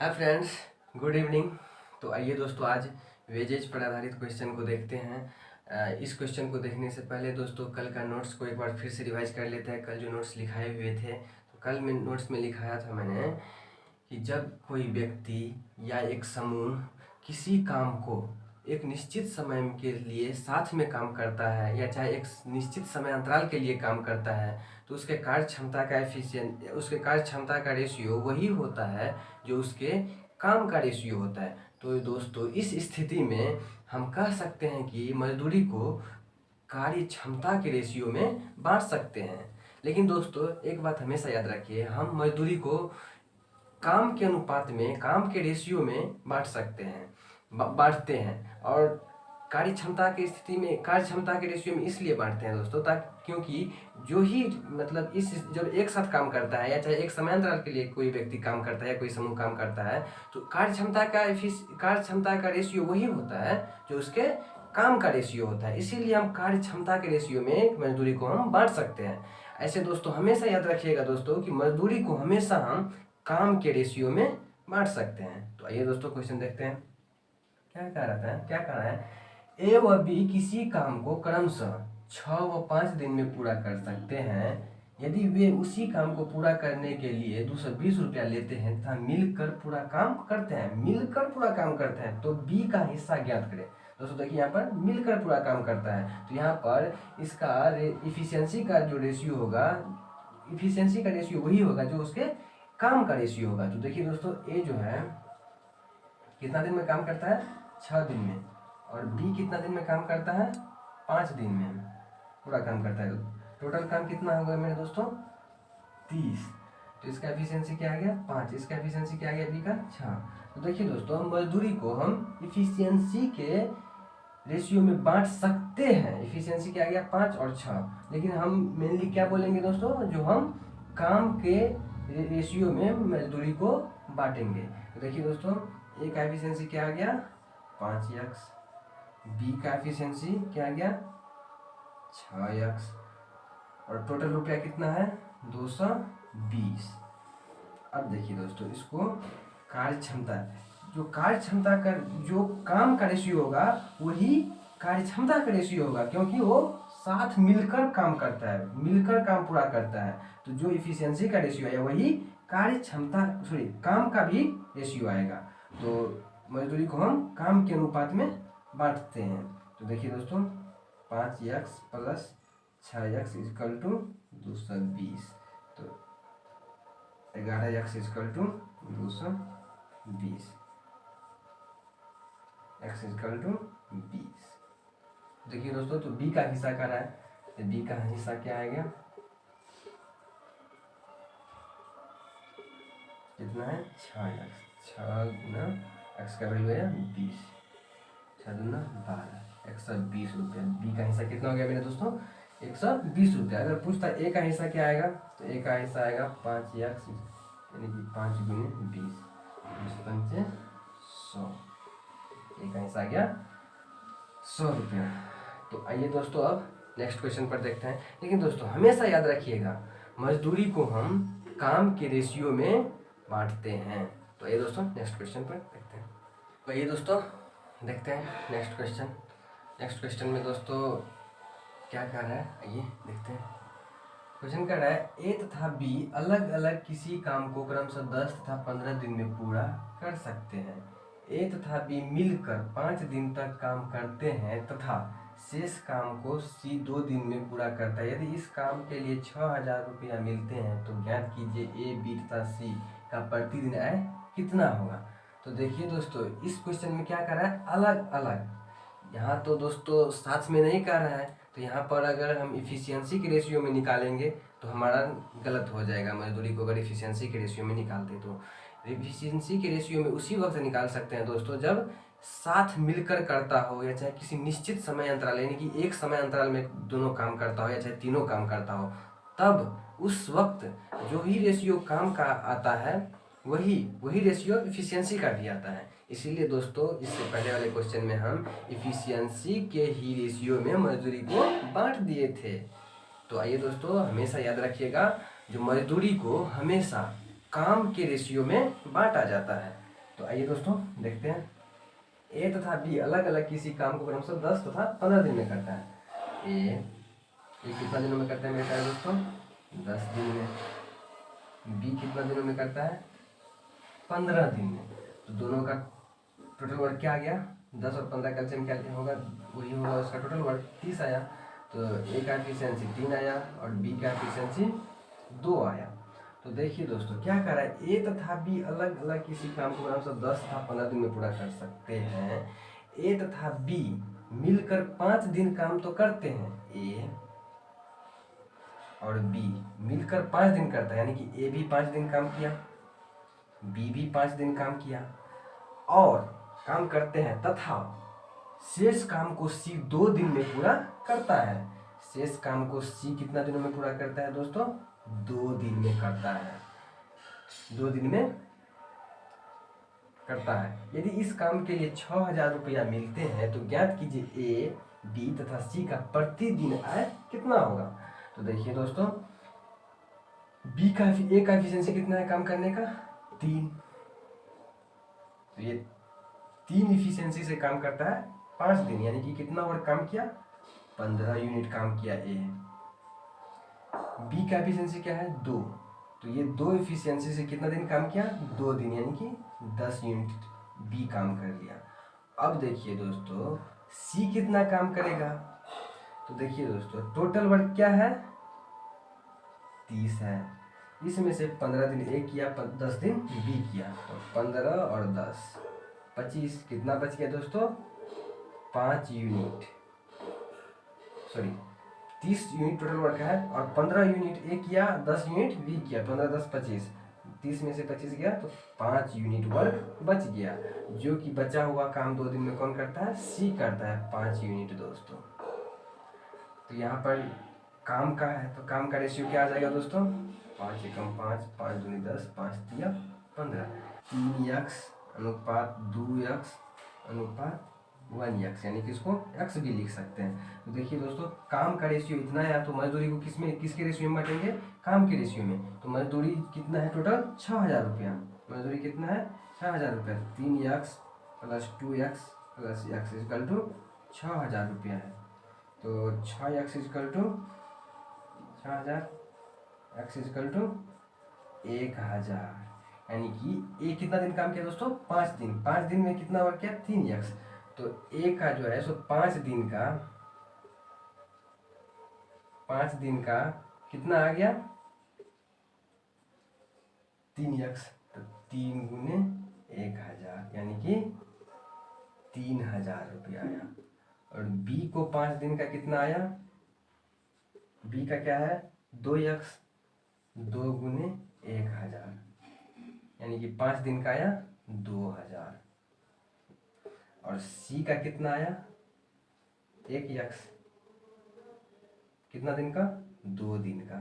Hi friends, good evening. तो आइए दोस्तों, आज वेजेज पर आधारित क्वेश्चन को देखते हैं। इस क्वेश्चन को देखने से पहले दोस्तों कल का नोट्स को एक बार फिर से रिवाइज कर लेते हैं। कल जो नोट्स लिखाए हुए थे, तो कल में नोट्स में लिखाया था मैंने कि जब कोई व्यक्ति या एक समूह किसी काम को एक निश्चित समय के लिए साथ में काम करता है या चाहे एक निश्चित समय अंतराल के लिए काम करता है, तो उसके कार्य क्षमता का रेशियो वही होता है जो उसके काम का रेशियो होता है। तो दोस्तों इस स्थिति में हम कह सकते हैं कि मजदूरी को कार्य क्षमता के रेशियो में बांट सकते हैं। लेकिन दोस्तों एक बात हमेशा याद रखिए, हम मजदूरी को काम के अनुपात में, काम के रेशियो में बांटते हैं और कार्य क्षमता की स्थिति में कार्य क्षमता के रेशियो में इसलिए बांटते हैं दोस्तों, ताकि क्योंकि जो ही मतलब इस जब एक साथ काम करता है या चाहे एक समयांतराल के लिए कोई व्यक्ति काम करता है या कोई समूह काम करता है, तो कार्य क्षमता का रेशियो वही होता है जो उसके काम का रेशियो होता है। इसीलिए हम कार्य क्षमता के रेशियो में मजदूरी को हम बांट सकते हैं। ऐसे दोस्तों हमेशा याद रखिएगा दोस्तों कि मजदूरी को हमेशा हम काम के रेशियो में बांट सकते हैं। तो आइए दोस्तों क्वेश्चन देखते हैं। क्या कह रहा है, ए व बी किसी काम को क्रमशः 6 व 5 दिन में पूरा कर सकते हैं। यदि वे उसी काम को पूरा करने के लिए 220 रुपया लेते हैं तथा मिलकर पूरा काम करते हैं, तो बी का हिस्सा ज्ञात करें। दोस्तों देखिए यहाँ पर मिलकर पूरा काम करता है, तो यहाँ पर इसका इफिशियंसी का जो रेशियो होगा, इफिशियंसी का रेशियो वही होगा जो उसके काम का रेशियो होगा। तो देखिए दोस्तों ए जो है कितना दिन में काम करता है, 6 दिन में, और बी कितना दिन में काम करता है, 5 दिन में पूरा काम करता है। तो टोटल काम कितना होगा मेरे दोस्तों, 30। तो इसका एफिशिएंसी क्या आ गया, 5। इसका एफिशिएंसी क्या आ गया, बी का 6। तो देखिए दोस्तों मजदूरी को हम इफिशियंसी के रेशियो में बांट सकते हैं। इफिशियंसी क्या आ गया, 5 और 6। लेकिन हम मेनली क्या बोलेंगे दोस्तों, जो हम काम के रेशियो में मजदूरी को बांटेंगे। तो देखिए दोस्तों ए का एफिशिएंसी क्या आ गया, 5x, बी का एफिशिएंसी क्या आ गया, 6x, और टोटल रुपया कितना है, 220। अब देखिए दोस्तों इसको कार्य क्षमता, जो कार्य क्षमता का जो काम का रेशियो होगा वही कार्य क्षमता का रेशियो होगा, क्योंकि वो साथ मिलकर काम करता है, मिलकर काम पूरा करता है। तो जो इफिशियंसी का रेशियो है वही कार्य क्षमता काम का भी रेशियो आएगा। तो मजदूरी को हम काम के अनुपात में बांटते हैं। तो देखिए दोस्तों 5x plus 6x equal to 220, तो 11x equal to 220, x equal to 20। देखिए दोस्तों तो b का हिस्सा क्या रहा है, तो b का हिस्सा क्या आएगा, कितना है, 6x, 6 गुना x का वैल्यू है 20, 6 गुना 12, 120 रुपया। b का हिस्सा कितना हो गया मेरे दोस्तों, 120 रुपया। अगर पूछता ए का हिस्सा क्या आएगा, तो ए का हिस्सा आएगा 5x यानी कि 5 गुने 20, 25 100। ए का हिस्सा आ गया 100 रुपया। तो आइए दोस्तों अब नेक्स्ट क्वेश्चन पर देखते हैं। लेकिन दोस्तों हमेशा याद रखिएगा मजदूरी को हम काम के रेशियो में बांटते हैं। तो आइए दोस्तों नेक्स्ट क्वेश्चन पर देखते हैं। तो आइए दोस्तों देखते हैं नेक्स्ट क्वेश्चन में दोस्तों क्या कह रहा है, आइए देखते हैं। क्वेश्चन कर रहा है ए तथा बी अलग अलग किसी काम को क्रमशः 10 तथा 15 दिन में पूरा कर सकते हैं। ए तथा बी मिलकर 5 दिन तक काम करते हैं तथा शेष काम को सी 2 दिन में पूरा करता है। यदि इस काम के लिए 6000 रुपया मिलते हैं तो ज्ञात कीजिए ए बी तथा सी का प्रतिदिन आय कितना होगा। तो देखिए दोस्तों इस क्वेश्चन में क्या कर रहा है, अलग अलग, यहाँ तो दोस्तों साथ में नहीं कर रहा है। तो यहाँ पर अगर हम इफिशियंसी के रेशियो में निकालेंगे तो हमारा गलत हो जाएगा। मजदूरी को अगर इफिशियंसी के रेशियो में निकालते तो इफिशियंसी के रेशियो में उसी वक्त निकाल सकते हैं दोस्तों जब साथ मिलकर करता हो या चाहे किसी निश्चित समय अंतराल यानी कि एक समय अंतराल में दोनों काम करता हो या चाहे तीनों काम करता हो, तब उस वक्त जो ही रेशियो काम का आता है वही रेशियो इफिशियंसी का भी आता है। इसीलिए दोस्तों इससे पहले वाले क्वेश्चन में हम इफिशियंसी के ही रेशियो में मजदूरी को बांट दिए थे। तो आइए दोस्तों हमेशा याद रखिएगा जो मजदूरी को हमेशा काम के रेशियो में बांटा जाता है। तो आइए दोस्तों देखते हैं। ए तथा बी अलग अलग किसी काम को क्रमशः 10 तथा 15 दिन में करता है। ए कितना दिनों में करता है मेरे प्यारे दोस्तों? 10 दिन में। बी कितना दिनों में करता है? 15 दिन में। तो दोनों का टोटल वर्क क्या आ गया? 10 और 15 कैल्शियम क्या होगा? वही होगा उसका टोटल वर्क 30 आया। तो ए का एफिशिएंसी 3 आया और बी का एफिशिएंसी 2 आया। तो देखिए दोस्तों क्या कर रहा है, ए तथा बी अलग अलग किसी काम को आराम से 10 तथा 15 दिन में पूरा कर सकते हैं। ए तथा बी मिलकर 5 दिन काम तो करते हैं। ए और बी मिलकर 5 दिन करता है, यानी कि ए भी 5 दिन काम किया, बी भी 5 दिन काम किया और काम करते हैं, तथा शेष काम को सी 2 दिन में पूरा करता है। शेष काम को सी कितना दिनों में पूरा करता है दोस्तों? 2 दिन में करता है। 2 दिन में करता है। यदि इस काम के लिए 6000 रुपया मिलते हैं तो ज्ञात कीजिए ए बी तथा सी का प्रतिदिन आय कितना होगा। तो देखिए दोस्तों बी का ए का एफिशिएंसी कितना है काम करने का? 3। तो ये 3 इफिशियंसी से काम करता है 5 दिन, यानी कि कितना वर्क काम किया? 15 यूनिट काम किया ए। बी का एफिशिएंसी क्या है? 2। तो ये 2 इफिशियंसी से कितना दिन काम किया? 2 दिन, यानी कि 10 यूनिट बी काम कर लिया। अब देखिए दोस्तों सी कितना काम करेगा। तो देखिए दोस्तों टोटल वर्क क्या है? 30 है। इसमें से 15 दिन ए किया, 10 दिन बी किया, तो 15 और 10 25, कितना बच गया दोस्तों? 5 unit, sorry 30 unit total work है और 15 यूनिट ए किया, 10 यूनिट बी किया, 15 10 25, 30 में से 25 गया तो 5 यूनिट वर्क बच गया। जो कि बचा हुआ काम 2 दिन में कौन करता है? सी करता है 5 यूनिट दोस्तों। तो यहाँ पर काम का है तो काम का रेशियो क्या आ जाएगा दोस्तों? 5 एकम 5, 5 दूनी 10, 5 तिया 15, 3x अनुपात 2x अनुपात 1x, यानी कि इसको x भी लिख सकते हैं। तो देखिए दोस्तों काम का रेशियो इतना है, तो मजदूरी को किसके रेशियो में बांटेंगे? काम के रेशियो में। तो मजदूरी कितना है टोटल? 6000 रुपया। मजदूरी कितना है? 6000 रुपया। 3x plus 2x plus x equal to 6000 रुपया है। तो 6x equal to 6000, x equal to 1000, यानी कि ए कितना दिन काम किया दोस्तों? 5 दिन। 5 दिन में कितना वर्क किया? 3x। तो ए का जो है सो 5 दिन का कितना आ गया? 3x। तो 3 गुने 1000, यानी कि 3000 रुपया आया। और बी को 5 दिन का कितना आया? बी का क्या है? 2x, 2 गुने 1000, यानी कि 5 दिन का आया 2000। और सी का कितना आया? 1x, कितना दिन का? 2 दिन का।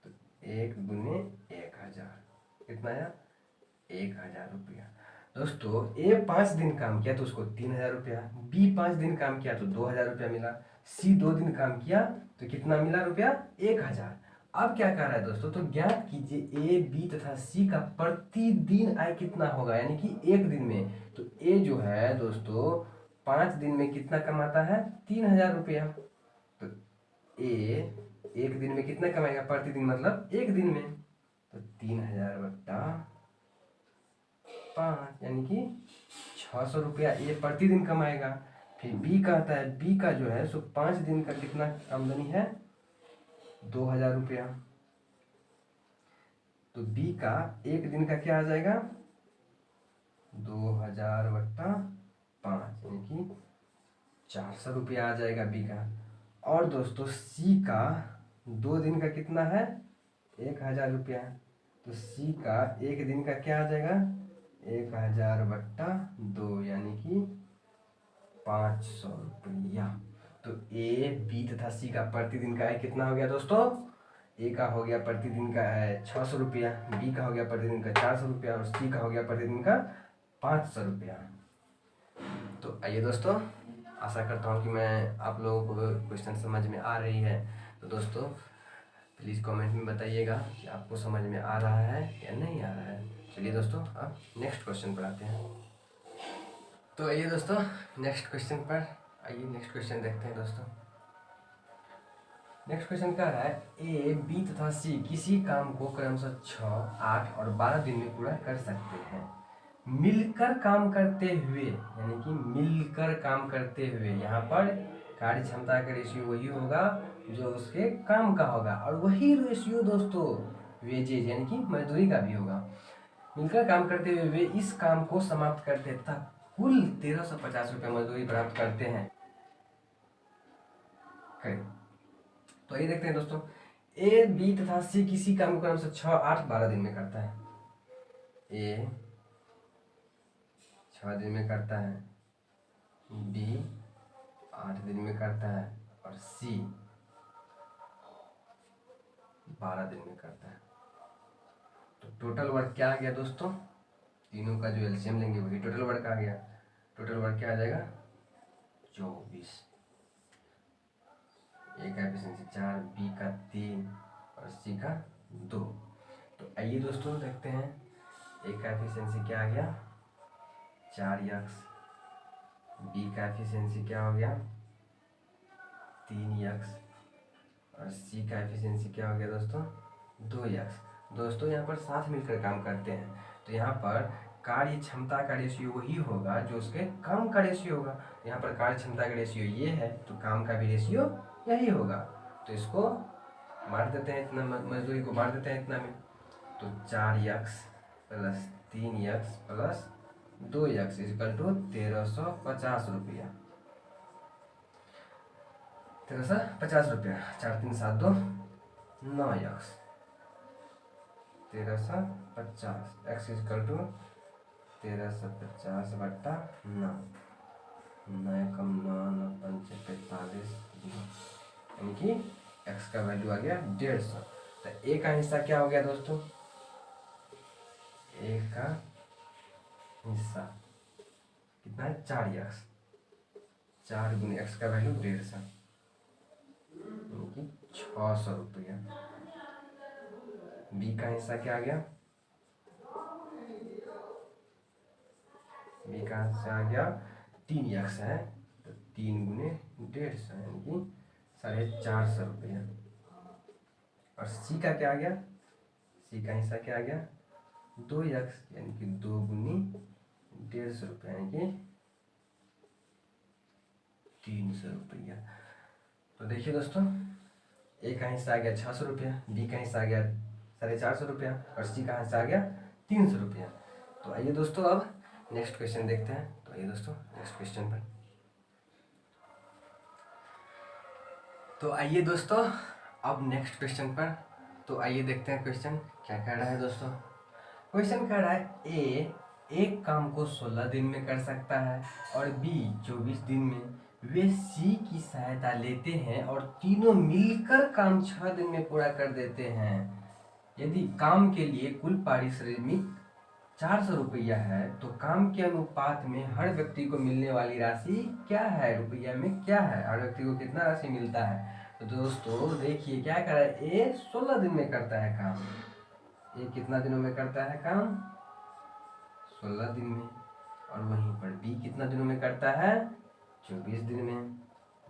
तो 1 गुने 1000 कितना आया? 1000 रुपया। दोस्तों ए 5 दिन काम किया तो उसको 3000 रुपया, बी 5 दिन काम किया तो 2000 रुपया मिला, सी 2 दिन काम किया तो कितना मिला रुपया? 1000। अब क्या कर रहा है दोस्तों? तो ज्ञात कीजिए ए बी तथा सी का प्रतिदिन आय कितना होगा, यानी कि 1 दिन में। तो ए जो है दोस्तों 5 दिन में कितना कमाता है? 3000 रुपया। तो ए 1 दिन में कितना कमाएगा प्रतिदिन, मतलब 1 दिन में? तो 3000 बट्टा 5, यानी कि 600 रुपया ये प्रतिदिन कमाएगा। फिर बी का आता है, बी का जो है सो 5 दिन का कितना आमदनी है? 2000 रुपया। तो बी का 1 दिन का क्या आ जाएगा? 2000 बट्टा 5, यानी कि 400 रुपया आ जाएगा बी का। और दोस्तों सी का 2 दिन का कितना है? 1000 रुपया। तो सी का 1 दिन का क्या आ जाएगा? 1000 बट्टा 2, यानी कि 500 रुपया। तो ए बी तथा सी का प्रतिदिन का आय कितना हो गया दोस्तों? ए का हो गया प्रतिदिन का आय 600 रुपया, बी का हो गया प्रतिदिन का 400 रुपया और सी का हो गया प्रतिदिन का 500 रुपया। तो आइए दोस्तों आशा करता हूँ कि मैं आप लोगों को क्वेश्चन समझ में आ रही है। तो दोस्तों प्लीज़ कमेंट में बताइएगा कि आपको समझ में आ रहा है या नहीं आ रहा है। चलिए दोस्तों, अब नेक्स्ट क्वेश्चन पर आते हैं। तो आइए दोस्तों, नेक्स्ट क्वेश्चन पर आइए, नेक्स्ट क्वेश्चन देखते हैं दोस्तों। नेक्स्ट क्वेश्चन क्या रहा है, ए, बी तथा सी किसी काम को क्रमशः 6, 8 और 12 दिन में पूरा कर सकते हैं। मिलकर काम करते हुए, यानी कि मिलकर काम करते हुए, यहाँ पर कार्य क्षमता का रेशियो वही होगा जो उसके काम का होगा, और वही रेशियो दोस्तों वेजेज यानी कि मजदूरी का भी होगा। मिलकर काम करते हुए वे इस काम को समाप्त करते हैं तथा कुल 1350 रुपये मजदूरी प्राप्त करते हैं। तो ये देखते हैं दोस्तों, ए, बी तथा सी किसी काम को क्रमशः 6, 8, 12 दिन में करता है। ए 6 दिन में करता है, बी 8 दिन में करता है, और सी 12 दिन में करता है। तो टोटल वर्क क्या आ गया दोस्तों, तीनों का जो एलसीएम लेंगे वही टोटल वर्क आ गया। टोटल वर्क क्या आ जाएगा, 24। ए का एफिशिएंसी 4, बी का 3 और सी का 2। तो आइए दोस्तों देखते हैं, ए का एफिशिएंसी क्या आ गया, 4x, बी का एफिशिएंसी क्या हो गया, 3x, और सी का एफिशिएंसी क्या हो गया दोस्तों, 2x। दोस्तों यहाँ पर साथ मिलकर काम करते हैं, तो यहाँ पर कार्य क्षमता का रेशियो वही होगा जो उसके काम का रेशियो होगा। यहाँ पर कार्य क्षमता का रेशियो ये है, तो काम का भी रेशियो यही होगा। तो इसको बांट देते हैं, इतना मजदूरी को बांट देते हैं इतना में। तो 4x plus 3x plus 2x equal to 1350 रुपया। 1350 रुपया, 4 3 7 2 9x, 1350 x इक्वल टू 1350 बट्टा 9, 9 कम 9 9 5 45, यानी कि x का वैल्यू आ गया 150। तो ए का हिस्सा क्या हो गया दोस्तों, ए का हिस्सा कितना है, 4x, 4 गुने x का वैल्यू 150, यानी कि 600 रुपया। बी का हिस्सा क्या आ गया, बी का हिस्सा आ गया 3x है, तो 3 गुने 150 यानी कि 450 रुपया। और सी का क्या आ गया, सी का हिस्सा क्या आ गया, 2x यानी कि 2 गुनी 150 रुपया, यानी कि 300 रुपया। तो देखिए दोस्तों, ए का हिस्सा आ गया 600 रुपया, बी का हिस्सा आ गया 450 रुपया, और सी का हिस्सा आ गया 300 रुपया। तो आइए दोस्तों, अब नेक्स्ट क्वेश्चन देखते हैं। तो आइए दोस्तों नेक्स्ट क्वेश्चन पर, तो आइए दोस्तों अब नेक्स्ट क्वेश्चन पर, तो आइए देखते हैं क्वेश्चन क्या कह रहा है दोस्तों। क्वेश्चन कह रहा है, ए एक काम को 16 दिन में कर सकता है और बी 24 दिन में। वे सी की सहायता लेते हैं और तीनों मिलकर काम 6 दिन में पूरा कर देते हैं। यदि काम के लिए कुल पारिश्रमिक 400 रुपया है तो काम के अनुपात में हर व्यक्ति को मिलने वाली राशि क्या है, रुपया में क्या है, हर व्यक्ति को कितना राशि मिलता है। तो दोस्तों देखिए क्या कर रहा है, ए 16 दिन में करता है काम, ये कितना दिनों में करता है काम, 16 दिन में। और वहीं पर बी कितना दिनों में करता है, 24 दिन में,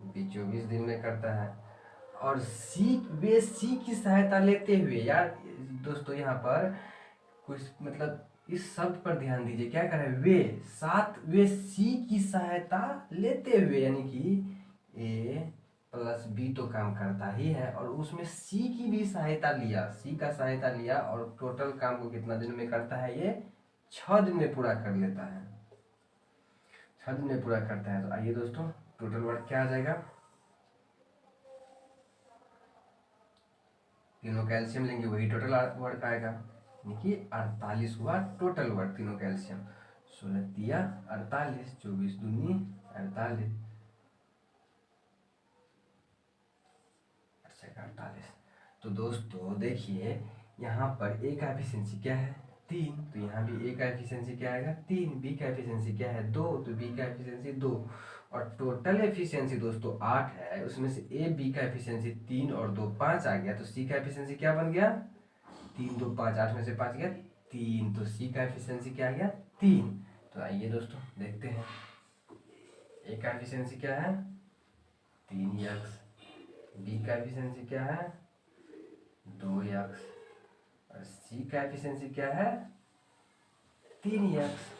बी 24 दिन में करता है। और सी, वे सी की सहायता लेते हुए, यार दोस्तों यहाँ पर कुछ मतलब इस शब्द पर ध्यान दीजिए, क्या कर रहे हैं, वे सी की सहायता लेते हुए, यानी कि ए प्लस बी तो काम करता ही है और उसमें सी की भी सहायता लिया, सी का सहायता लिया, और टोटल काम को कितना दिन में करता है, ये 6 दिन में पूरा कर लेता है, 6 दिन में पूरा करता है। तो आइए दोस्तों टोटल वर्क क्या आ जाएगा, तीनों कैल्शियम लेंगे वही टोटल वर्क आएगा, यानी कि 48 हुआ टोटल वर्क, तीनों कैल्शियम। 16 दिया 48, 24 दूनी 48, 48। तो दोस्तों देखिए यहाँ पर ए का एफिशिएंसी क्या है, 3, तो यहाँ भी ए का एफिशिएंसी क्या आएगा 3, बी का एफिशिएंसी क्या है 2, तो बी का एफिशिएंसी 2, और टोटल एफिशिएंसी दोस्तों 8 है, उसमें से ए बी का एफिशिएंसी 3 और 2 5 आ गया, तो सी का एफिशिएंसी क्या बन गया 3 2 5, 8 में से 5 गया 3, तो सी का एफिशिएंसी क्या आ गया 3। तो आइए दोस्तों देखते हैं, ए का एफिशिएंसी क्या है 3x, बी का एफिशिएंसी क्या है 2x, और सी का एफिशिएंसी क्या है 3x।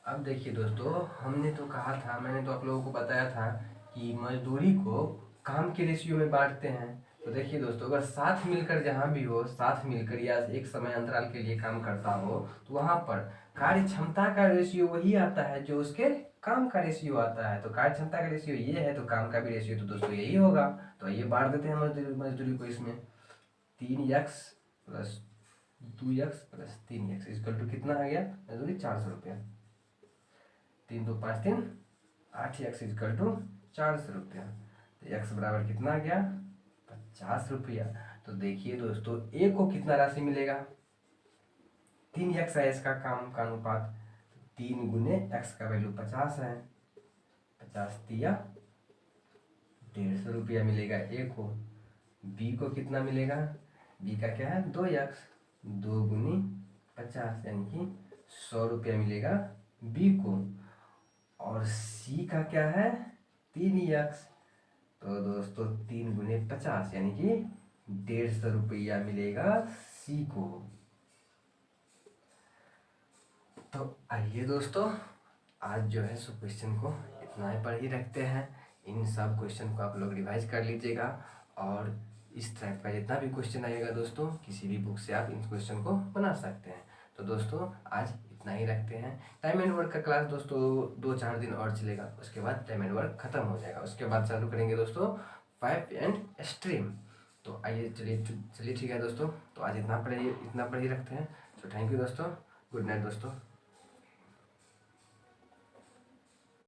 अब देखिए दोस्तों, हमने तो कहा था, मैंने तो आप लोगों को बताया था कि मजदूरी को काम के रेशियो में बांटते हैं। तो देखिए दोस्तों, अगर साथ मिलकर जहाँ भी हो, साथ मिलकर या एक समय अंतराल के लिए काम करता हो, तो वहाँ पर कार्य क्षमता का रेशियो वही आता है जो उसके काम का रेशियो आता है। तो कार्य क्षमता का रेशियो ये है, तो काम का भी रेशियो तो दोस्तों यही होगा। तो ये बांट देते हैं मजदूरी को इसमें, 3x plus 2x plus 3x equal to कितना आ गया मजदूरी 400 रुपया। 3 2 5 3 8x इक्वल टू 400 रुपया। तो x बराबर कितना आ गया 50 रुपया। तो देखिए दोस्तों, ए को कितना राशि मिलेगा 3x है इसका काम का अनुपात, 3 गुने x का वैल्यू 50 है, 50 दिया 150 रुपया मिलेगा ए को। बी को कितना मिलेगा, बी का क्या है 2x, 2 गुनी 50 यानी कि 100 रुपया मिलेगा बी को। और सी का क्या है 3x, तो दोस्तों 3 गुने 50 यानी कि 150 रुपया मिलेगा सी को। तो आइए दोस्तों, आज जो है सो क्वेश्चन को इतना ही पर ही रखते हैं। इन सब क्वेश्चन को आप लोग रिवाइज कर लीजिएगा, और इस टाइप का जितना भी क्वेश्चन आएगा दोस्तों, किसी भी बुक से आप इन क्वेश्चन को बना सकते हैं। तो दोस्तों आज इतना ही रखते हैं। टाइम एंड वर्क का क्लास दोस्तों 2-4 दिन और चलेगा, उसके बाद टाइम एंड वर्क खत्म हो जाएगा, उसके बाद चालू करेंगे दोस्तों 5 एंड स्ट्रीम। तो आइए चलिए ठीक है दोस्तों, तो आज इतना पर ही रखते हैं। तो थैंक यू दोस्तों, गुड नाइट दोस्तों।